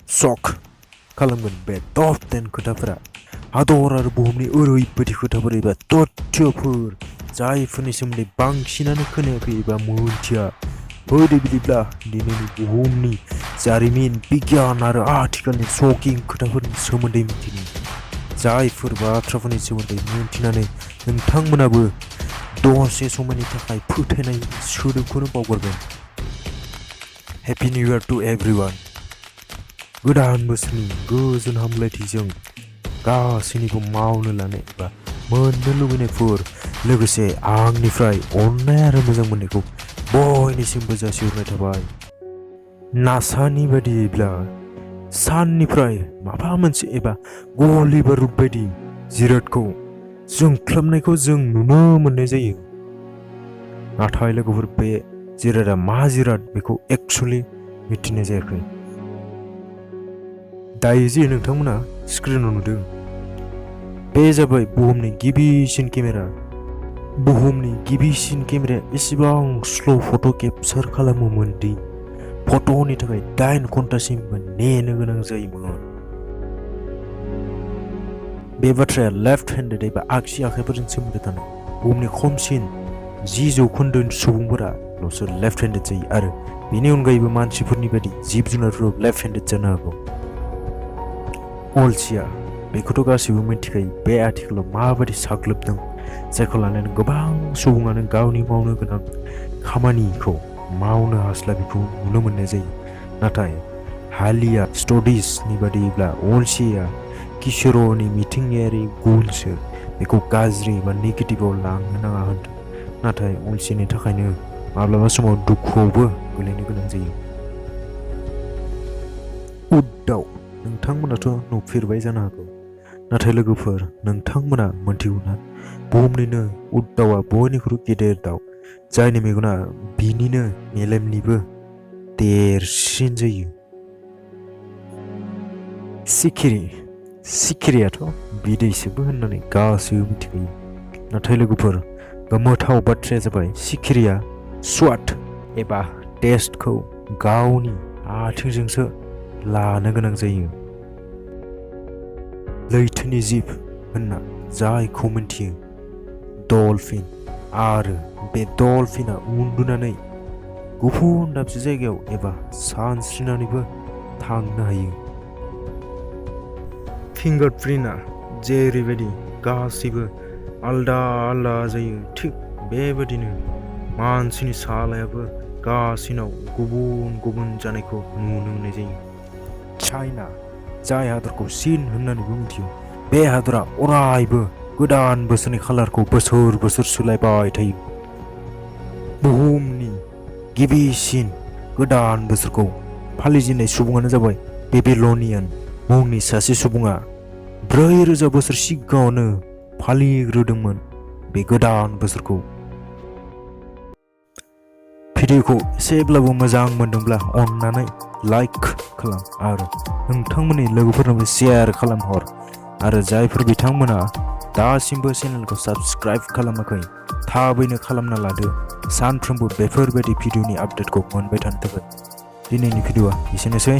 शक खालामगोन बे टप 10 खोथाफोरा हादर आरो बुहुमनि ओरैबायदि खोथाफोर एबा तथ्यफोर जायफोरनि सोमोन्दै बांसिनानो खोनायाखै एबा मोनथिया। बिदिब्ला दिनैनि बुहुमनि जारिमिन बिगियान आरो आथिखालनि शकिं खोथाफोरनि सोमोन्दै मिथिनि। जायफोर बाथ्राफोरनि सोमोन्दै मिथिनानै नोंथांमोनाबो दसे समनि थाखाय फोथायनाय सोदोबखौनो बावगारगोन। Happy new year to everyone. गोदान बोसोरनि गोजोन हामलायथिजों गासैनिबो मावनो लानाय एबा मोननो लुबैनायफोर लोगोसे आंनिफ्राय अननाय आरो मोजां मोननायखौ बयनिसिमबो जासिहरनाय थाबाय। नासानि बादियैब्ला साननिफ्राय माबा मोनसे एबा गलि बारुद बायदि जिरादखौ जोंख्लाबनायखौ जों नुनो मोननाय जायो। नाथाय लोगोफोर, बे जिरादा मा जिराद बेखौ एक्चुअली मिथिनाय जायाखै। दायो जे नोंथांमोना स्क्रिनाव नुदों, बे जाबाय बुहुमनि गिबिसिन केमेरा। बुहुमनि गिबिसिन केमेराया एसेबां स्ल' फट' केपचार खालामोमोन दि फट'नि थाखाय 8 घन्टासिम नेनो गोनां जायोमोन। बे बाथ्राया लेफ्ट हेन्डेड एबा आगसि आखाइफोरजों सोमोन्दो थानाय बुहुमनि खमसिन 10% सुबुंफोराल'सो लेफ्ट हेन्डेड जायो आरो बेनि अनगायैबो मानसिफोरनि बायदि जिब जुनारफोराव लेफ्ट हेन्डेड जानो हागौ। अलसिया, बेखौथ' गासैबो मिथिखायो। बे आथिखालाव माबायदि साग्लोबदों, जायखौ लानानै गोबां सुबुङानो गावनि मावनो गोनां खामानिखौ मावनो हास्लाबिखौ नुनो मोननाय जायो। नाथाय हालिया स्टडिजनि बादिब्ला अलसिया किशोरनि मिथिंगायारि गुनसो, बेखौ गाज्रि एबा नेगेटिभआव लांनो नाङा होनदों। नाथाय अलसियानि थाखायनो माब्लाबा समाव दुखुआवबो गोलैनो गोनां जायो। उट दाउ, नोंथांमोनाथ' नुफेरबाय जानो हागौ। नाथाय लोगोफोर, नोंथांमोना मोनथिगौना बुहुमनिनो उट दाउआ बयनिख्रुइ गेदेर दाउ, जायनि मेगना बिनिनो मेलेमनिबो देरसिन जायो। सिखिरियाथ' बिदैसोबो होननानै गासैबो मिथिखायो। नाथाय लोगोफोर, गोमोथाव बाथ्राया जाबाय सिखिरिया स्वाद एबा टेस्टखौ गावनि आथिंजोंसो लानो गोनां जायो। लैथोनि जिब होनना जायखौ मिथियो डलफिन, आरो बे डलफिना उन्दुनानै गुबुन दाबसे जायगायाव एबा सानस्रिनानैबो थांनो हायो। फिंगारप्रिन्टआ जेरैबायदि गासैबो आलदा आलदा जायो, थिग बेबादिनो मानसिनि सालायाबो गासैनाव गुबुन गुबुन जानायखौ नुनो मोननाय जायो। चाइना, जाय हादरखौ चीन होननानैबो मिथियो, बे हादरा अरायबो गोदान बोसोरनि खालारखौ बोसोर बोसोर सोलायबाय थायो। बुहुमनि गिबिसिन गोदान बोसोरखौ फालिजेननाय सुबुङानो जाबाय बेबिलनियान मुंनि सासे सुबुङा 4000 बोसोर सिगाङावनो फालिग्रोदोंमोन बे गोदान बोसोरखौ। भिडिअखौ एसेब्लाबो मोजां मोनदोंब्ला अन्नानै लाइक खालाम आरो नोंथांमोननि लोगोफोरनोबो शेयार खालामहर। आरो जायफोर बिथांमोना दासिमबो चेनेलखौ साबस्क्राइब खालामाखै, थाबैनो खालामना लादो, सानफ्रोमबो बेफोरबायदि भिडिअनि आपडेटखौ मोनबाय थानो थाखाय। दिनैनि भिडिअआ एसेनोसै।